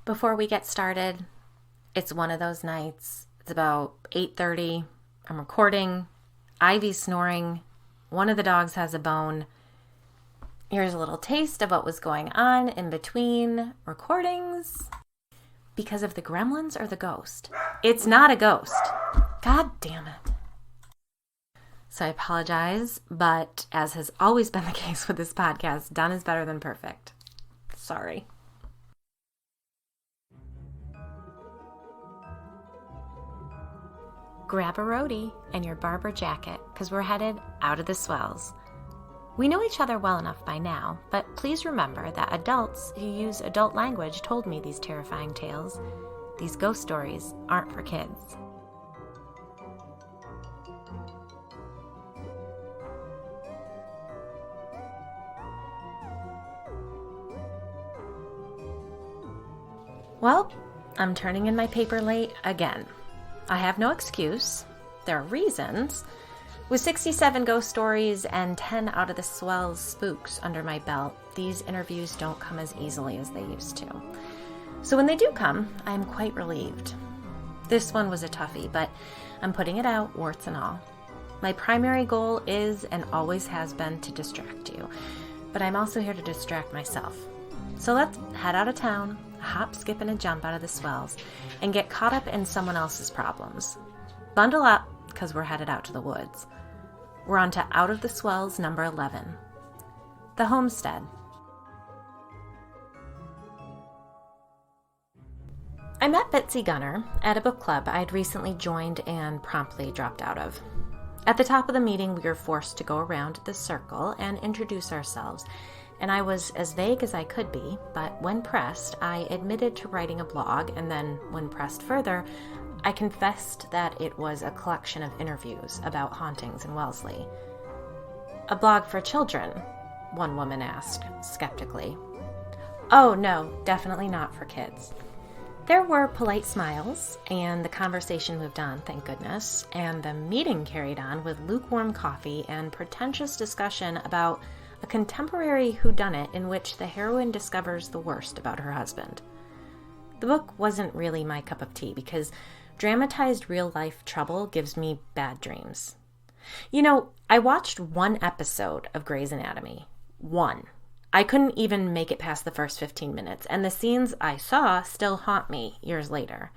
Before we get started, it's one of those nights. It's about 8:30. I'm recording. Ivy's snoring. One of the dogs has a bone. Here's a little taste of what was going on in between recordings. Because of the gremlins or the ghost? It's not a ghost. God damn it. So I apologize, but as has always been the case with this podcast, done is better than perfect. Sorry. Grab a roadie and your Barber jacket, because we're headed out of the Swells. We know each other well enough by now, but please remember that adults who use adult language told me these terrifying tales. These ghost stories aren't for kids. Well, I'm turning in my paper late again. I have no excuse. There are reasons. With 67 ghost stories and 10 out of the Swells spooks under my belt, these interviews don't come as easily as they used to. So when they do come, I'm quite relieved. This one was a toughie, but I'm putting it out, warts and all. My primary goal is and always has been to distract you, but I'm also here to distract myself. So let's head out of town, hop, skip, and a jump out of the Swells, and get caught up in someone else's problems. Bundle up, because we're headed out to the woods. We're on to Out of the Swells number 11. The Homestead. I met Betsy Gunner at a book club I'd recently joined and promptly dropped out of. At the top of the meeting, we were forced to go around the circle and introduce ourselves, and I was as vague as I could be, but when pressed, I admitted to writing a blog, and then, when pressed further, I confessed that it was a collection of interviews about hauntings in Wellesley. A blog for children? One woman asked, skeptically. Oh, no, definitely not for kids. There were polite smiles, and the conversation moved on, thank goodness, and the meeting carried on with lukewarm coffee and pretentious discussion about a contemporary whodunit in which the heroine discovers the worst about her husband. The book wasn't really my cup of tea because dramatized real-life trouble gives me bad dreams. You know, I watched one episode of Grey's Anatomy. One. I couldn't even make it past the first 15 minutes, and the scenes I saw still haunt me years later.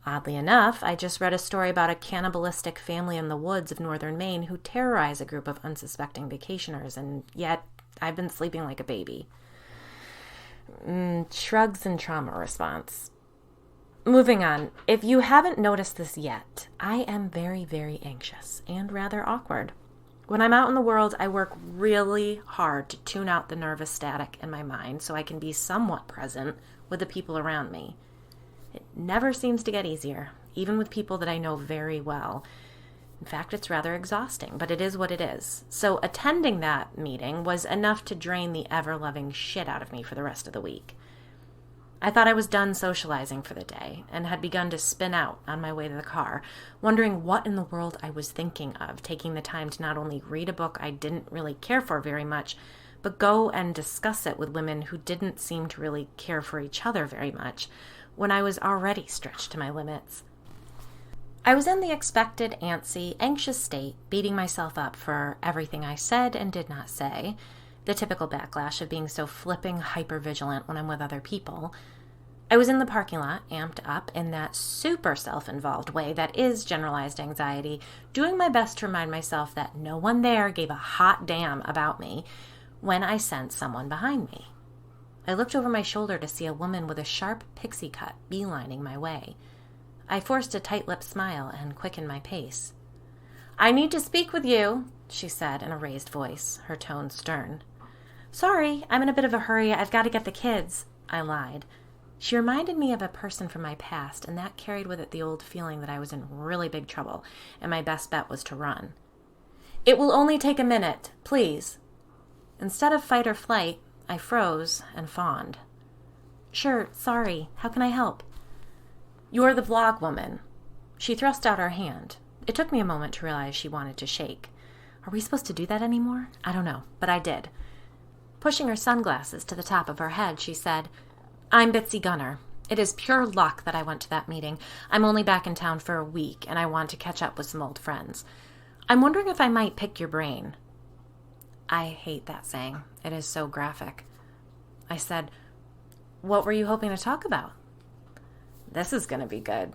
Oddly enough, I just read a story about a cannibalistic family in the woods of northern Maine who terrorize a group of unsuspecting vacationers, and yet I've been sleeping like a baby. Shrugs and trauma response. Moving on, if you haven't noticed this yet, I am very, very anxious and rather awkward. When I'm out in the world, I work really hard to tune out the nervous static in my mind so I can be somewhat present with the people around me. It never seems to get easier, even with people that I know very well. In fact, it's rather exhausting, but it is what it is. So attending that meeting was enough to drain the ever-loving shit out of me for the rest of the week. I thought I was done socializing for the day and had begun to spin out on my way to the car, wondering what in the world I was thinking of, taking the time to not only read a book I didn't really care for very much, but go and discuss it with women who didn't seem to really care for each other very much, when I was already stretched to my limits. I was in the expected, antsy, anxious state, beating myself up for everything I said and did not say, the typical backlash of being so flipping hyper-vigilant when I'm with other people. I was in the parking lot, amped up in that super self-involved way that is generalized anxiety, doing my best to remind myself that no one there gave a hot damn about me, when I sensed someone behind me. I looked over my shoulder to see a woman with a sharp pixie cut beelining my way. I forced a tight-lipped smile and quickened my pace. "I need to speak with you," she said in a raised voice, her tone stern. "Sorry, I'm in a bit of a hurry. I've got to get the kids," I lied. She reminded me of a person from my past, and that carried with it the old feeling that I was in really big trouble, and my best bet was to run. "It will only take a minute, please." Instead of fight or flight, I froze and fawned. "Sure, sorry. How can I help?" "You're the vlog woman." She thrust out her hand. It took me a moment to realize she wanted to shake. Are we supposed to do that anymore? I don't know, but I did. Pushing her sunglasses to the top of her head, she said, "I'm Betsy Gunner. It is pure luck that I went to that meeting. I'm only back in town for a week, and I want to catch up with some old friends. I'm wondering if I might pick your brain. I hate that saying. It is so graphic. I said, "What were you hoping to talk about?" "This is going to be good,"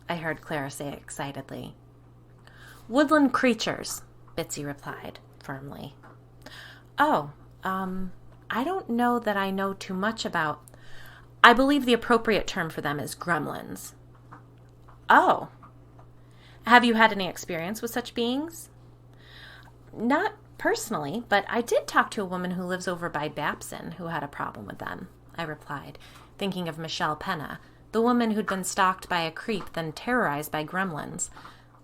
I heard Clara say excitedly. "Woodland creatures," Bitsy replied firmly. "Oh, I don't know that I know too much about... I believe the appropriate term for them is gremlins." "Oh. Have you had any experience with such beings?" "Not personally, but I did talk to a woman who lives over by Babson who had a problem with them," I replied, thinking of Michelle Penna, the woman who'd been stalked by a creep then terrorized by gremlins.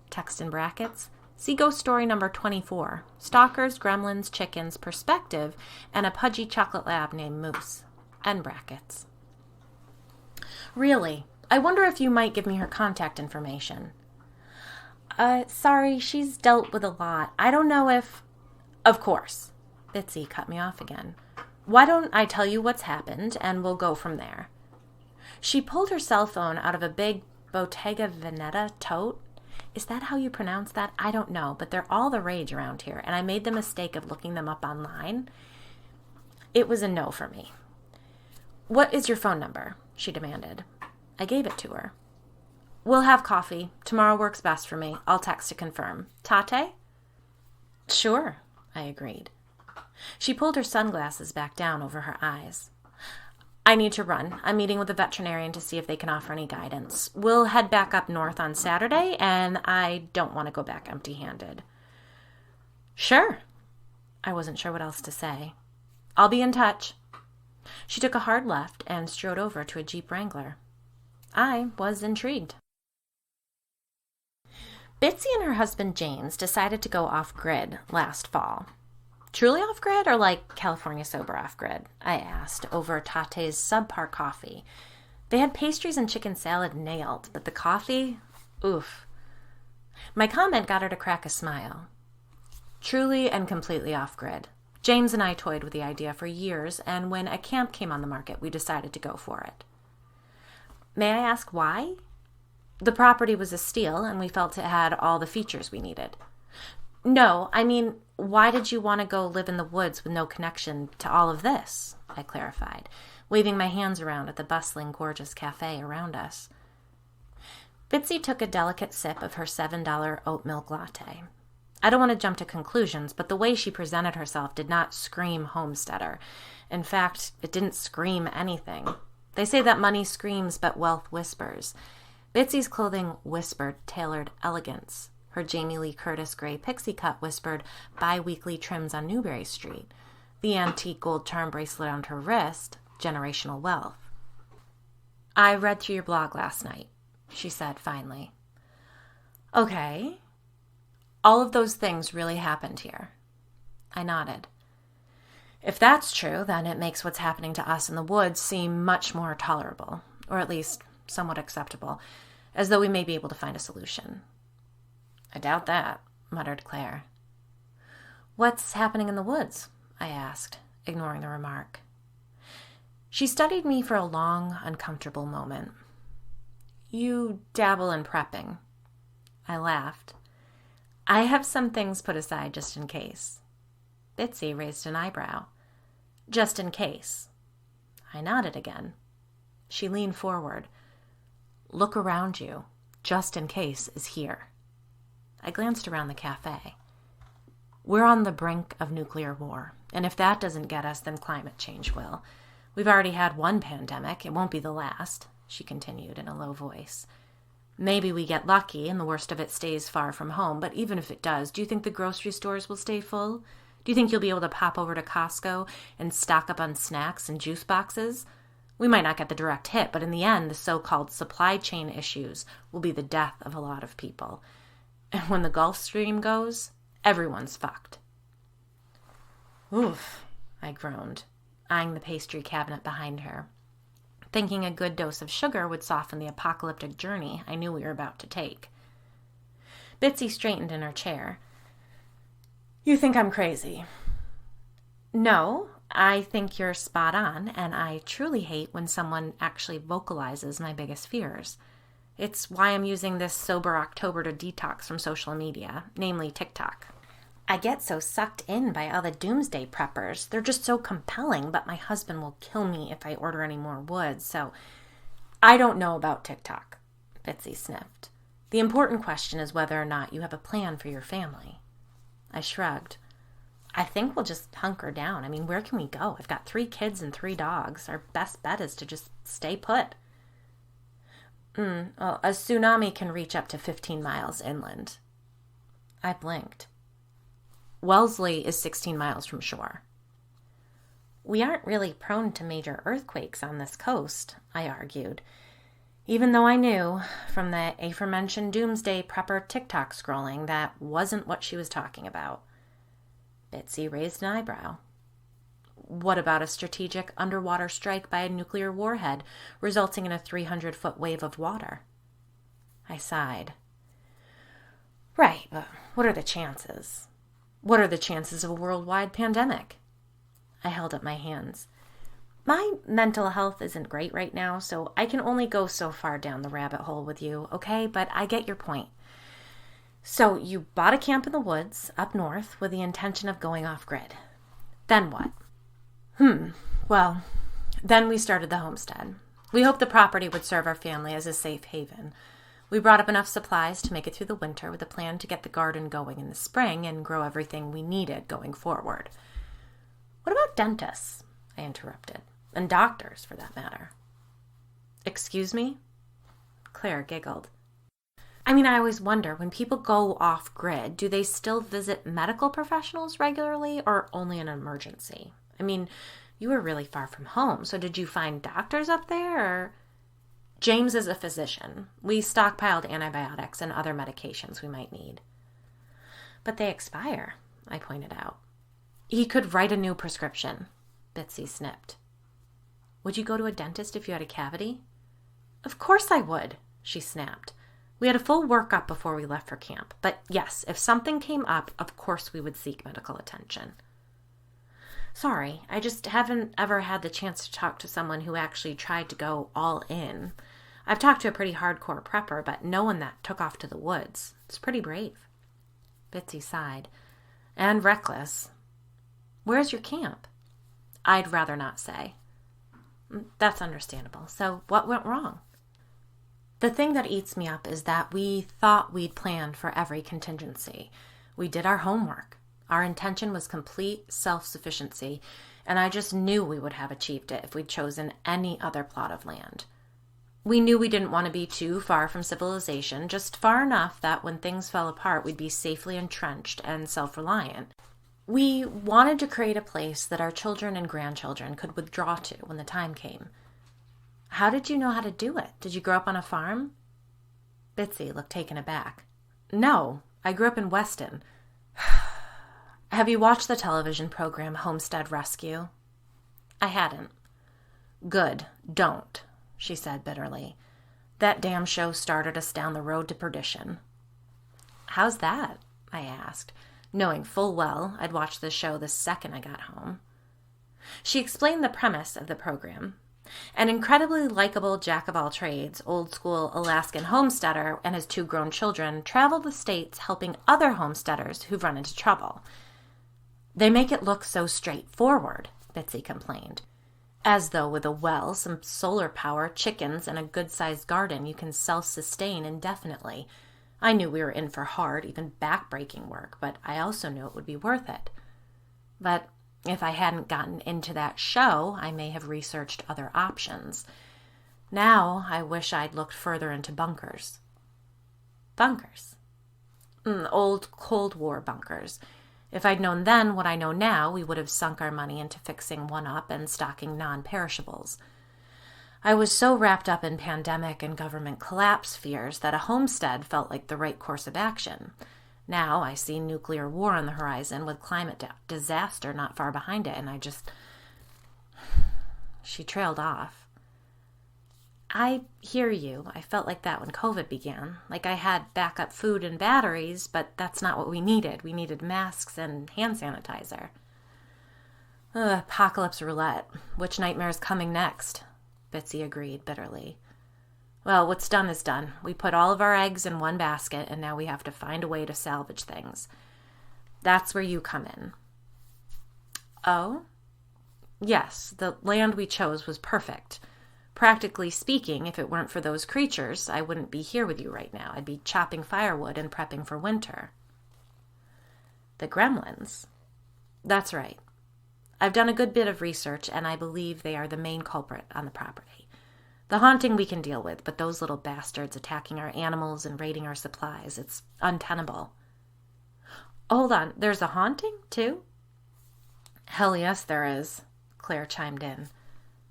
Text in brackets. See ghost story number 24. Stalkers, gremlins, chickens, perspective, and a pudgy chocolate lab named Moose. End brackets. "Really? I wonder if you might give me her contact information." Sorry, she's dealt with a lot. I don't know if..." "Of course." Bitsy cut me off again. "Why don't I tell you what's happened, and we'll go from there." She pulled her cell phone out of a big Bottega Veneta tote. Is that how you pronounce that? I don't know, but they're all the rage around here, and I made the mistake of looking them up online. It was a no for me. "What is your phone number?" she demanded. I gave it to her. "We'll have coffee. Tomorrow works best for me. I'll text to confirm. Tate?" "Sure," I agreed. She pulled her sunglasses back down over her eyes. "I need to run. I'm meeting with a veterinarian to see if they can offer any guidance. We'll head back up north on Saturday, and I don't want to go back empty-handed." "Sure." I wasn't sure what else to say. "I'll be in touch." She took a hard left and strode over to a Jeep Wrangler. I was intrigued. Bitsy and her husband James decided to go off-grid last fall. "Truly off-grid or like California sober off-grid?" I asked over Tate's subpar coffee. They had pastries and chicken salad nailed, but the coffee? Oof. My comment got her to crack a smile. "Truly and completely off-grid. James and I toyed with the idea for years, and when a camp came on the market, we decided to go for it." "May I ask why?" "The property was a steal, and we felt it had all the features we needed." "No, I mean, why did you want to go live in the woods with no connection to all of this?" I clarified, waving my hands around at the bustling, gorgeous cafe around us. Bitsy took a delicate sip of her $7 oat milk latte. I don't want to jump to conclusions, but the way she presented herself did not scream homesteader. In fact, it didn't scream anything. They say that money screams, but wealth whispers. Bitsy's clothing whispered tailored elegance. Her Jamie Lee Curtis gray pixie cut whispered bi-weekly trims on Newberry Street. The antique gold charm bracelet on her wrist, generational wealth. "I read through your blog last night," she said finally. "Okay. All of those things really happened here." I nodded. "If that's true, then it makes what's happening to us in the woods seem much more tolerable, or at least somewhat acceptable, as though we may be able to find a solution." "I doubt that," muttered Claire. "What's happening in the woods?" I asked, ignoring the remark. She studied me for a long, uncomfortable moment. "You dabble in prepping." I laughed. "I have some things put aside just in case." Bitsy raised an eyebrow. "Just in case." I nodded again. She leaned forward. "Look around you. Just in case is here." I glanced around the cafe. "We're on the brink of nuclear war, and if that doesn't get us, then climate change will. We've already had one pandemic. It won't be the last," she continued in a low voice. "Maybe we get lucky and the worst of it stays far from home, but even if it does, do you think the grocery stores will stay full? Do you think you'll be able to pop over to Costco and stock up on snacks and juice boxes? We might not get the direct hit, but in the end, the so-called supply chain issues will be the death of a lot of people. And when the Gulf Stream goes, everyone's fucked." "Oof," I groaned, eyeing the pastry cabinet behind her, thinking a good dose of sugar would soften the apocalyptic journey I knew we were about to take. Bitsy straightened in her chair. "You think I'm crazy?" "No, I think you're spot on, and I truly hate when someone actually vocalizes my biggest fears. It's why I'm using this sober October to detox from social media, namely TikTok. I get so sucked in by all the doomsday preppers. They're just so compelling, but my husband will kill me if I order any more wood, so I don't know about TikTok, Bitsy sniffed. The important question is whether or not you have a plan for your family. I shrugged. I think we'll just hunker down. I mean, where can we go? I've got 3 kids and 3 dogs. Our best bet is to just stay put. Well, a tsunami can reach up to 15 miles inland. I blinked. Wellesley is 16 miles from shore. We aren't really prone to major earthquakes on this coast, I argued, even though I knew from the aforementioned doomsday prepper TikTok scrolling that wasn't what she was talking about. Bitsy raised an eyebrow. What about a strategic underwater strike by a nuclear warhead, resulting in a 300-foot wave of water? I sighed. Right, but what are the chances? What are the chances of a worldwide pandemic? I held up my hands. My mental health isn't great right now, so I can only go so far down the rabbit hole with you, okay? But I get your point. So you bought a camp in the woods up north with the intention of going off-grid. Then what? Well, then we started the homestead. We hoped the property would serve our family as a safe haven. We brought up enough supplies to make it through the winter with a plan to get the garden going in the spring and grow everything we needed going forward. What about dentists? I interrupted. And doctors, for that matter. Excuse me? Claire giggled. I mean, I always wonder, when people go off-grid, do they still visit medical professionals regularly or only in an emergency? I mean, you were really far from home, so did you find doctors up there? Or... James is a physician. We stockpiled antibiotics and other medications we might need. But they expire, I pointed out. He could write a new prescription, Bitsy snipped. Would you go to a dentist if you had a cavity? Of course I would, she snapped. We had a full workup before we left for camp. But yes, if something came up, of course we would seek medical attention. Sorry, I just haven't ever had the chance to talk to someone who actually tried to go all in. I've talked to a pretty hardcore prepper, but no one that took off to the woods. It's pretty brave. Bitsy sighed. And reckless. Where's your camp? I'd rather not say. That's understandable. So what went wrong? The thing that eats me up is that we thought we'd planned for every contingency. We did our homework. Our intention was complete self-sufficiency, and I just knew we would have achieved it if we'd chosen any other plot of land. We knew we didn't want to be too far from civilization, just far enough that when things fell apart, we'd be safely entrenched and self-reliant. We wanted to create a place that our children and grandchildren could withdraw to when the time came. How did you know how to do it? Did you grow up on a farm? Bitsy looked taken aback. No, I grew up in Weston. Have you watched the television program Homestead Rescue? I hadn't. Good, don't, she said bitterly. That damn show started us down the road to perdition. How's that? I asked, knowing full well I'd watch the show the second I got home. She explained the premise of the program. An incredibly likable jack-of-all-trades, old-school Alaskan homesteader and his 2 grown children travel the states helping other homesteaders who've run into trouble. They make it look so straightforward, Bitsy complained. As though with a well, some solar power, chickens, and a good-sized garden you can self-sustain indefinitely. I knew we were in for hard, even back-breaking work, but I also knew it would be worth it. But if I hadn't gotten into that show, I may have researched other options. Now I wish I'd looked further into bunkers. Bunkers? Old Cold War bunkers. If I'd known then what I know now, we would have sunk our money into fixing one up and stocking non-perishables. I was so wrapped up in pandemic and government collapse fears that a homestead felt like the right course of action. Now I see nuclear war on the horizon with climate disaster not far behind it, and I just... She trailed off. I hear you. I felt like that when COVID began. Like I had backup food and batteries, but that's not what we needed. We needed masks and hand sanitizer. Apocalypse roulette. Which nightmare's coming next? Bitsy agreed bitterly. Well, what's done is done. We put all of our eggs in one basket, and now we have to find a way to salvage things. That's where you come in. Oh? Yes, the land we chose was perfect. Practically speaking, if it weren't for those creatures, I wouldn't be here with you right now. I'd be chopping firewood and prepping for winter. The gremlins? That's right. I've done a good bit of research, and I believe they are the main culprit on the property. The haunting we can deal with, but those little bastards attacking our animals and raiding our supplies, it's untenable. Hold on, there's a haunting, too? Hell yes, there is, Claire chimed in.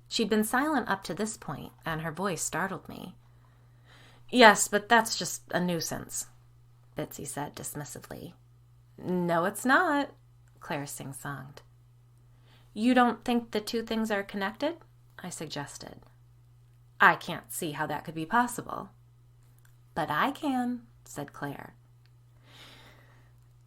She'd been silent up to this point, and her voice startled me. Yes, but that's just a nuisance, Bitsy said dismissively. No, it's not, Claire sing-songed. You don't think the two things are connected? I suggested. I can't see how that could be possible. But I can, said Claire.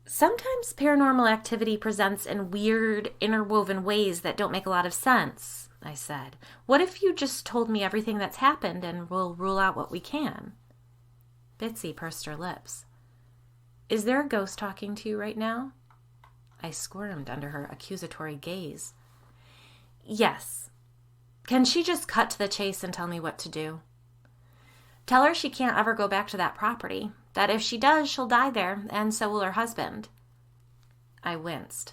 Sometimes paranormal activity presents in weird, interwoven ways that don't make a lot of sense, I said. What if you just told me everything that's happened and we'll rule out what we can? Bitsy pursed her lips. Is there a ghost talking to you right now? I squirmed under her accusatory gaze. Yes. Can she just cut to the chase and tell me what to do? Tell her she can't ever go back to that property, that if she does, she'll die there, and so will her husband. I winced.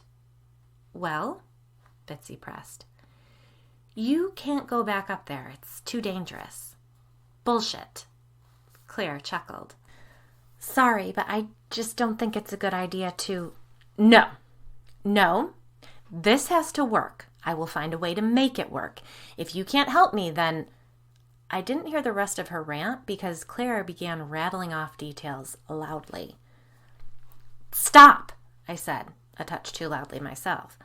Well, Bitsy pressed. You can't go back up there. It's too dangerous. Bullshit. Claire chuckled. Sorry, but I just don't think it's a good idea to... No. This has to work. I will find a way to make it work. If you can't help me, then... I didn't hear the rest of her rant because Claire began rattling off details loudly. Stop, I said, a touch too loudly myself.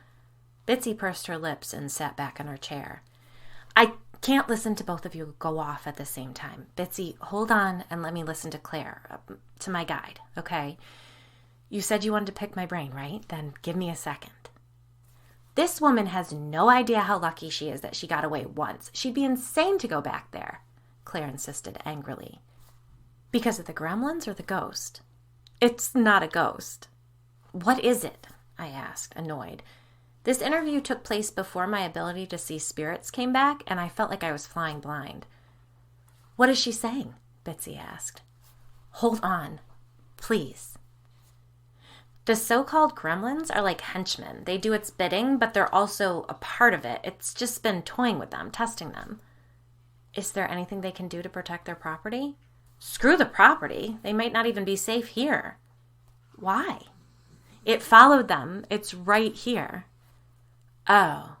Bitsy pursed her lips and sat back in her chair. I can't listen to both of you go off at the same time. Bitsy, hold on and let me listen to Claire, to my guide, okay? You said you wanted to pick my brain, right? Then give me a second. This woman has no idea how lucky she is that she got away once. She'd be insane to go back there, Claire insisted angrily. Because of the gremlins or the ghost? It's not a ghost. What is it? I asked, annoyed. This interview took place before my ability to see spirits came back, and I felt like I was flying blind. What is she saying? Bitsy asked. Hold on, please. The so-called gremlins are like henchmen. They do its bidding, but they're also a part of it. It's just been toying with them, testing them. Is there anything they can do to protect their property? Screw the property. They might not even be safe here. Why? It followed them. It's right here. Oh,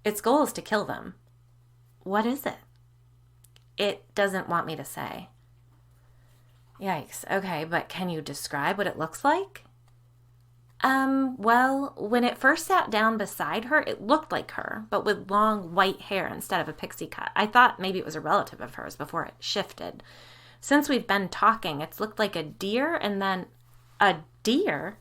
its goal is to kill them. What is it? It doesn't want me to say. Yikes. Okay, but can you describe what it looks like? Well, when it first sat down beside her, it looked like her, but with long white hair instead of a pixie cut. I thought maybe it was a relative of hers before it shifted. Since we've been talking, it's looked like a deer and then... A deer?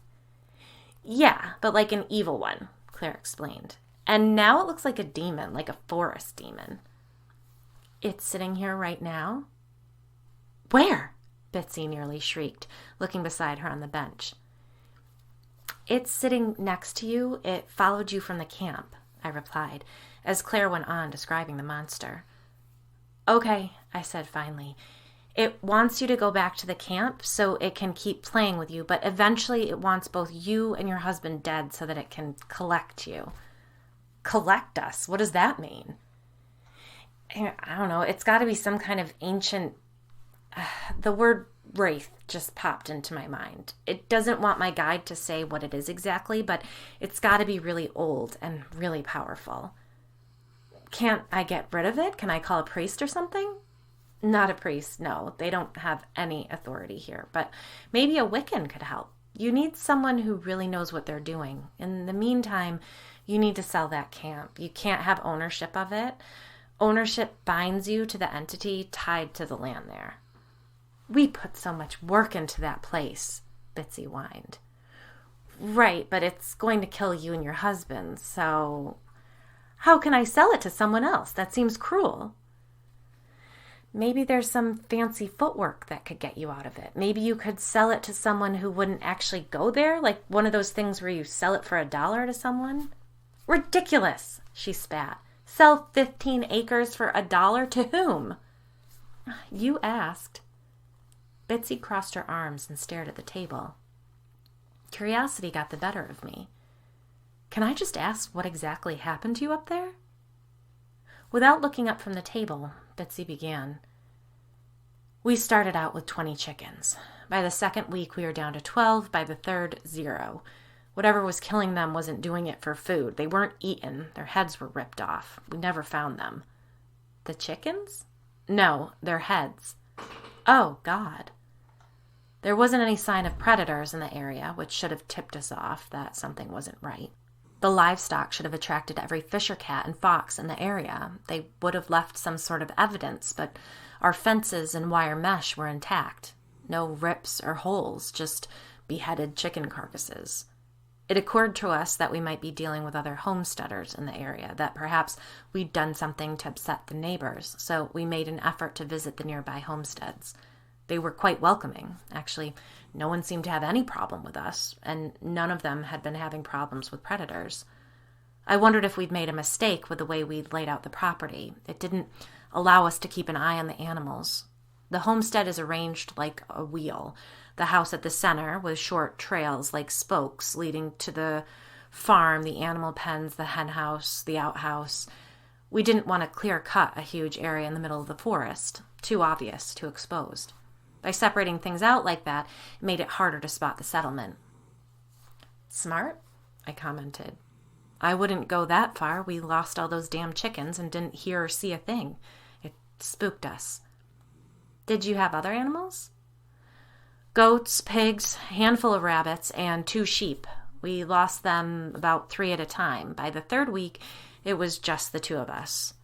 Yeah, but like an evil one, Claire explained. And now it looks like a demon, like a forest demon. It's sitting here right now? Where? Bitsy nearly shrieked, looking beside her on the bench. It's sitting next to you. It followed you from the camp, I replied, as Claire went on describing the monster. Okay, I said finally. It wants you to go back to the camp so it can keep playing with you, but eventually it wants both you and your husband dead so that it can collect you. Collect us? What does that mean? I don't know. It's got to be some kind of ancient... the word wraith just popped into my mind. It doesn't want my guide to say what it is exactly, but it's got to be really old and really powerful. Can't I get rid of it? Can I call a priest or something? Not a priest, no. They don't have any authority here, but maybe a Wiccan could help. You need someone who really knows what they're doing. In the meantime, you need to sell that camp. You can't have ownership of it. Ownership binds you to the entity tied to the land there. We put so much work into that place, Bitsy whined. Right, but it's going to kill you and your husband, so... How can I sell it to someone else? That seems cruel. Maybe there's some fancy footwork that could get you out of it. Maybe you could sell it to someone who wouldn't actually go there, like one of those things where you sell it for $1 to someone. Ridiculous, she spat. Sell 15 acres for $1 to whom? You asked. Bitsy crossed her arms and stared at the table. Curiosity got the better of me. Can I just ask what exactly happened to you up there? Without looking up from the table, Bitsy began. We started out with 20 chickens. By the second week, we were down to 12. By the third, 0. Whatever was killing them wasn't doing it for food. They weren't eaten. Their heads were ripped off. We never found them. The chickens? No, their heads. Oh, God. There wasn't any sign of predators in the area, which should have tipped us off that something wasn't right. The livestock should have attracted every fisher cat and fox in the area. They would have left some sort of evidence, but our fences and wire mesh were intact. No rips or holes, just beheaded chicken carcasses. It occurred to us that we might be dealing with other homesteaders in the area, that perhaps we'd done something to upset the neighbors, so we made an effort to visit the nearby homesteads. They were quite welcoming. Actually, no one seemed to have any problem with us, and none of them had been having problems with predators. I wondered if we'd made a mistake with the way we'd laid out the property. It didn't allow us to keep an eye on the animals. The homestead is arranged like a wheel. The house at the center with short trails like spokes leading to the farm, the animal pens, the hen house, the outhouse. We didn't want to clear cut a huge area in the middle of the forest. Too obvious, too exposed. By separating things out like that, it made it harder to spot the settlement. Smart, I commented. I wouldn't go that far. We lost all those damn chickens and didn't hear or see a thing. It spooked us. Did you have other animals? Goats, pigs, handful of rabbits, and 2 sheep. We lost them about 3 at a time. By the third week, it was just the 2 of us.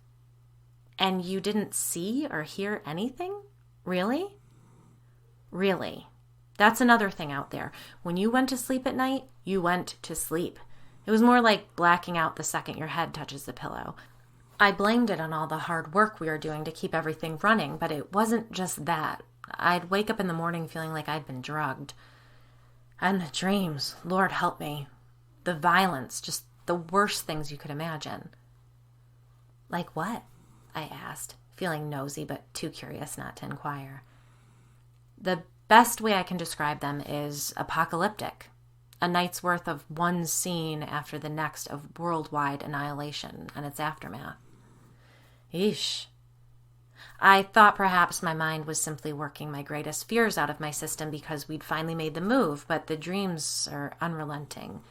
And you didn't see or hear anything? Really? Really. That's another thing out there. When you went to sleep at night, you went to sleep. It was more like blacking out the second your head touches the pillow. I blamed it on all the hard work we were doing to keep everything running, but it wasn't just that. I'd wake up in the morning feeling like I'd been drugged. And the dreams, Lord help me. The violence, just the worst things you could imagine. Like what? I asked, feeling nosy but too curious not to inquire. The best way I can describe them is apocalyptic. A night's worth of one scene after the next of worldwide annihilation and its aftermath. Eesh. I thought perhaps my mind was simply working my greatest fears out of my system because we'd finally made the move, but the dreams are unrelenting.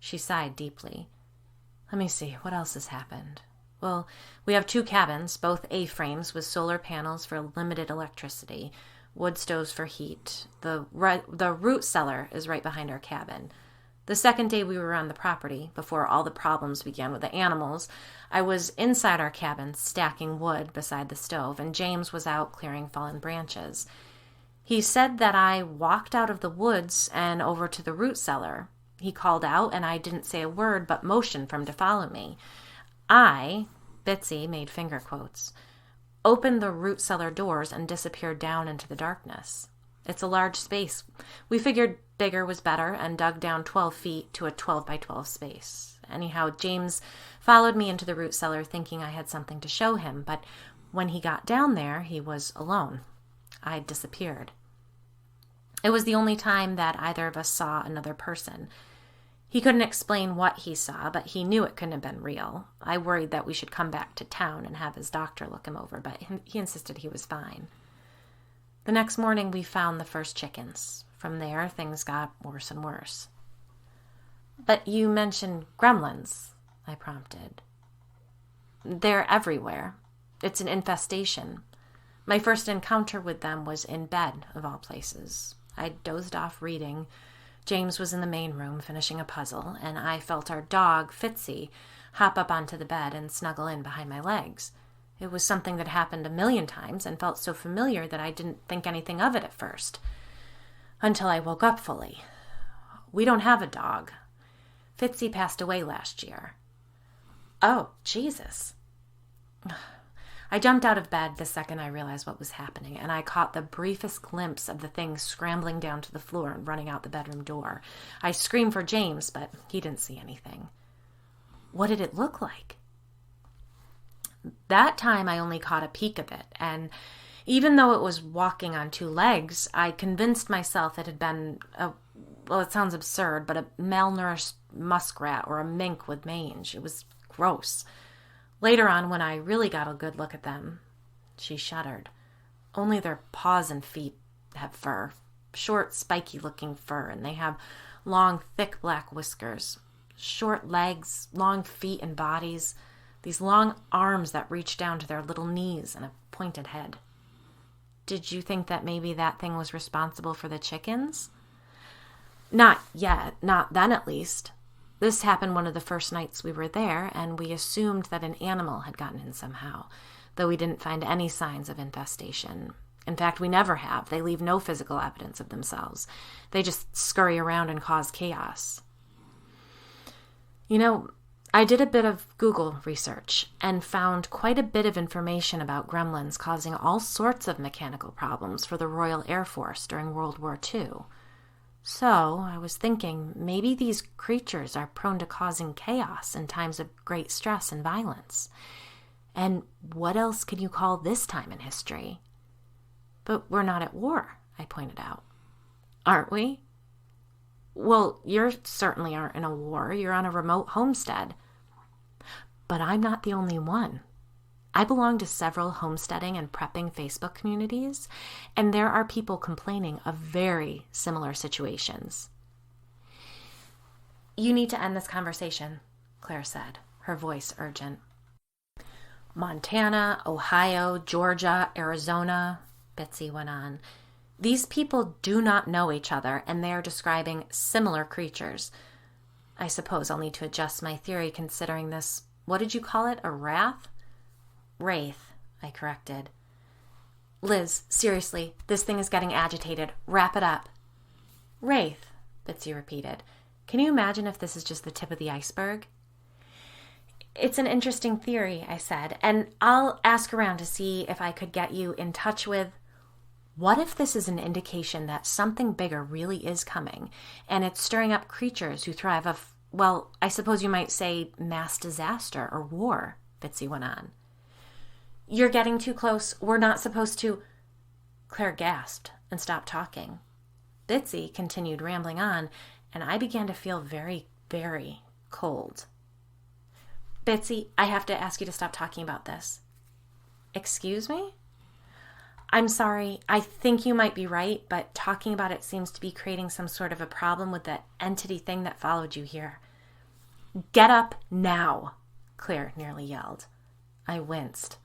She sighed deeply. Let me see, what else has happened? Well, we have 2 cabins, both A-frames with solar panels for limited electricity, wood stoves for heat. The root cellar is right behind our cabin. The second day we were on the property, before all the problems began with the animals, I was inside our cabin stacking wood beside the stove, and James was out clearing fallen branches. He said that I walked out of the woods and over to the root cellar. He called out, and I didn't say a word but motioned for him to follow me. Bitsy made finger quotes, opened the root cellar doors and disappeared down into the darkness. It's a large space. We figured bigger was better and dug down 12 feet to a 12 by 12 space. Anyhow, James followed me into the root cellar thinking I had something to show him, but when he got down there, he was alone. I'd disappeared. It was the only time that either of us saw another person. He couldn't explain what he saw, but he knew it couldn't have been real. I worried that we should come back to town and have his doctor look him over, but he insisted he was fine. The next morning, we found the first chickens. From there, things got worse and worse. But you mentioned gremlins, I prompted. They're everywhere. It's an infestation. My first encounter with them was in bed, of all places. I dozed off reading. James was in the main room finishing a puzzle, and I felt our dog, Fitzy, hop up onto the bed and snuggle in behind my legs. It was something that happened 1,000,000 times and felt so familiar that I didn't think anything of it at first, until I woke up fully. We don't have a dog. Fitzy passed away last year. Oh, Jesus. I jumped out of bed the second I realized what was happening, and I caught the briefest glimpse of the thing scrambling down to the floor and running out the bedroom door. I screamed for James, but he didn't see anything. What did it look like? That time I only caught a peek of it, and even though it was walking on two legs, I convinced myself it had been it sounds absurd, but a malnourished muskrat or a mink with mange. It was gross. Later on, when I really got a good look at them, she shuddered. Only their paws and feet have fur, short, spiky-looking fur, and they have long, thick black whiskers, short legs, long feet and bodies, these long arms that reach down to their little knees, and a pointed head. Did you think that maybe that thing was responsible for the chickens? Not yet, not then at least. This happened one of the first nights we were there, and we assumed that an animal had gotten in somehow, though we didn't find any signs of infestation. In fact, we never have. They leave no physical evidence of themselves. They just scurry around and cause chaos. You know, I did a bit of Google research and found quite a bit of information about gremlins causing all sorts of mechanical problems for the Royal Air Force during World War II. So I was thinking maybe these creatures are prone to causing chaos in times of great stress and violence. And what else could you call this time in history? But we're not at war, I pointed out. Aren't we? Well, you certainly aren't in a war. You're on a remote homestead. But I'm not the only one. I belong to several homesteading and prepping Facebook communities, and there are people complaining of very similar situations. You need to end this conversation, Claire said, her voice urgent. Montana, Ohio, Georgia, Arizona, Betsy went on. These people do not know each other, and they are describing similar creatures. I suppose I'll need to adjust my theory considering this, what did you call it, a wrath? Wraith, I corrected. Liz, seriously, this thing is getting agitated. Wrap it up. Wraith, Betsy repeated. Can you imagine if this is just the tip of the iceberg? It's an interesting theory, I said, and I'll ask around to see if I could get you in touch with... What if this is an indication that something bigger really is coming, and it's stirring up creatures who thrive off, well, I suppose you might say mass disaster or war, Betsy went on. You're getting too close. We're not supposed to... Claire gasped and stopped talking. Betsy continued rambling on, and I began to feel very, very cold. Betsy, I have to ask you to stop talking about this. Excuse me? I'm sorry. I think you might be right, but talking about it seems to be creating some sort of a problem with the entity thing that followed you here. Get up now, Claire nearly yelled. I winced.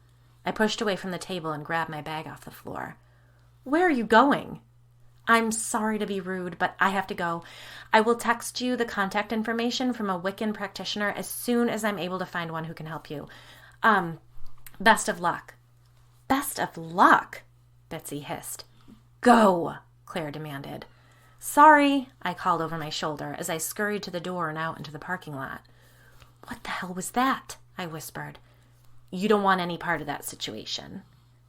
I pushed away from the table and grabbed my bag off the floor. Where are you going? I'm sorry to be rude, but I have to go. I will text you the contact information from a Wiccan practitioner as soon as I'm able to find one who can help you. Best of luck. Best of luck, Betsy hissed. Go, Claire demanded. Sorry, I called over my shoulder as I scurried to the door and out into the parking lot. What the hell was that? I whispered. You don't want any part of that situation.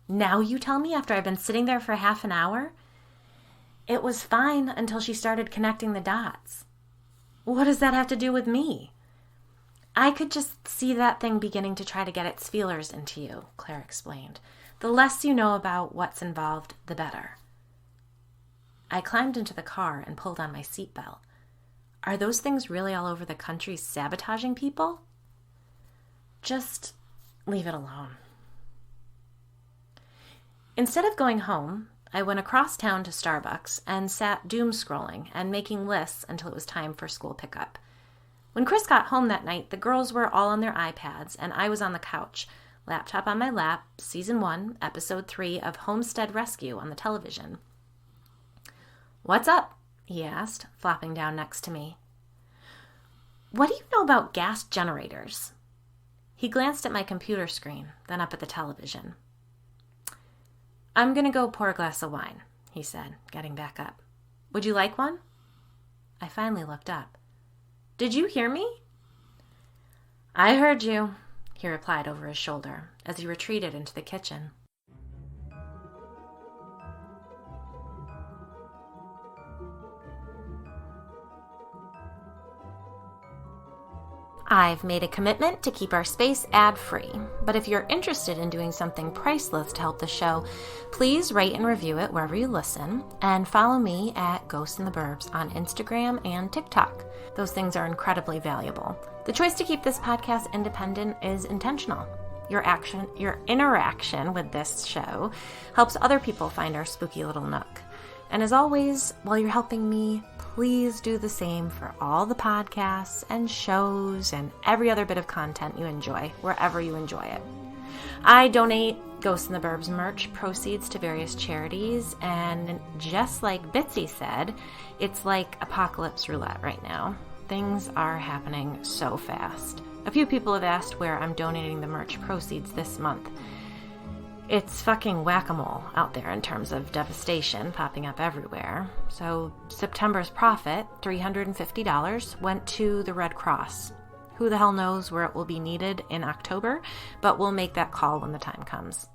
Now you tell me after I've been sitting there for half an hour? It was fine until she started connecting the dots. What does that have to do with me? I could just see that thing beginning to try to get its feelers into you, Claire explained. The less you know about what's involved, the better. I climbed into the car and pulled on my seatbelt. Are those things really all over the country sabotaging people? Just leave it alone. Instead of going home, I went across town to Starbucks and sat doom scrolling and making lists until it was time for school pickup. When Chris got home that night, the girls were all on their iPads and I was on the couch, laptop on my lap, Season 1, Episode 3 of Homestead Rescue on the television. What's up? He asked, flopping down next to me. What do you know about gas generators? He glanced at my computer screen, then up at the television. I'm going to go pour a glass of wine, he said, getting back up. Would you like one? I finally looked up. Did you hear me? I heard you, he replied over his shoulder as he retreated into the kitchen. I've made a commitment to keep our space ad-free, but if you're interested in doing something priceless to help the show, please rate and review it wherever you listen, and follow me at Ghosts in the Burbs on Instagram and TikTok. Those things are incredibly valuable. The choice to keep this podcast independent is intentional. Your interaction with this show helps other people find our spooky little nook. And as always, while you're helping me, please do the same for all the podcasts and shows and every other bit of content you enjoy, wherever you enjoy it. I donate Ghosts in the Burbs merch proceeds to various charities, and just like Bitsy said, it's like apocalypse roulette right now. Things are happening so fast. A few people have asked where I'm donating the merch proceeds this month. It's fucking whack-a-mole out there in terms of devastation popping up everywhere. So September's profit, $350, went to the Red Cross. Who the hell knows where it will be needed in October, but we'll make that call when the time comes.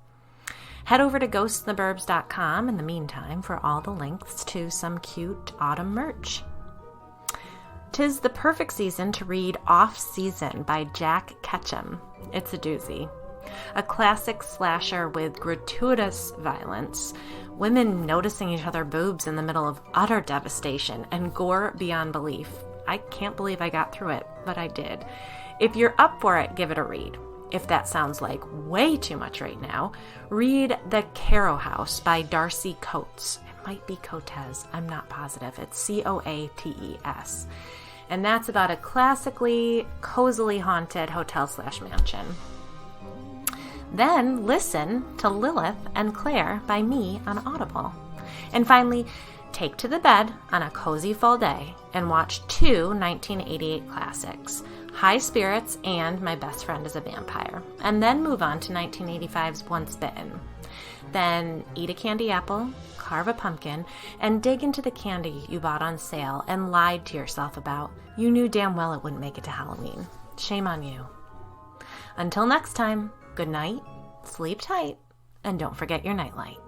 Head over to ghostintheburbs.com in the meantime for all the links to some cute autumn merch. 'Tis the perfect season to read Off Season by Jack Ketchum. It's a doozy. A classic slasher with gratuitous violence, women noticing each other's boobs in the middle of utter devastation, and gore beyond belief. I can't believe I got through it, but I did. If you're up for it, give it a read. If that sounds like way too much right now, read The Caro House by Darcy Coates. It might be Coates, I'm not positive. It's Coates. And that's about a classically, cozily haunted hotel/mansion. Then listen to Lilith and Claire by me on Audible. And finally, take to the bed on a cozy fall day and watch two 1988 classics, High Spirits and My Best Friend is a Vampire, and then move on to 1985's Once Bitten. Then eat a candy apple, carve a pumpkin, and dig into the candy you bought on sale and lied to yourself about. You knew damn well it wouldn't make it to Halloween. Shame on you. Until next time, good night, sleep tight, and don't forget your nightlight.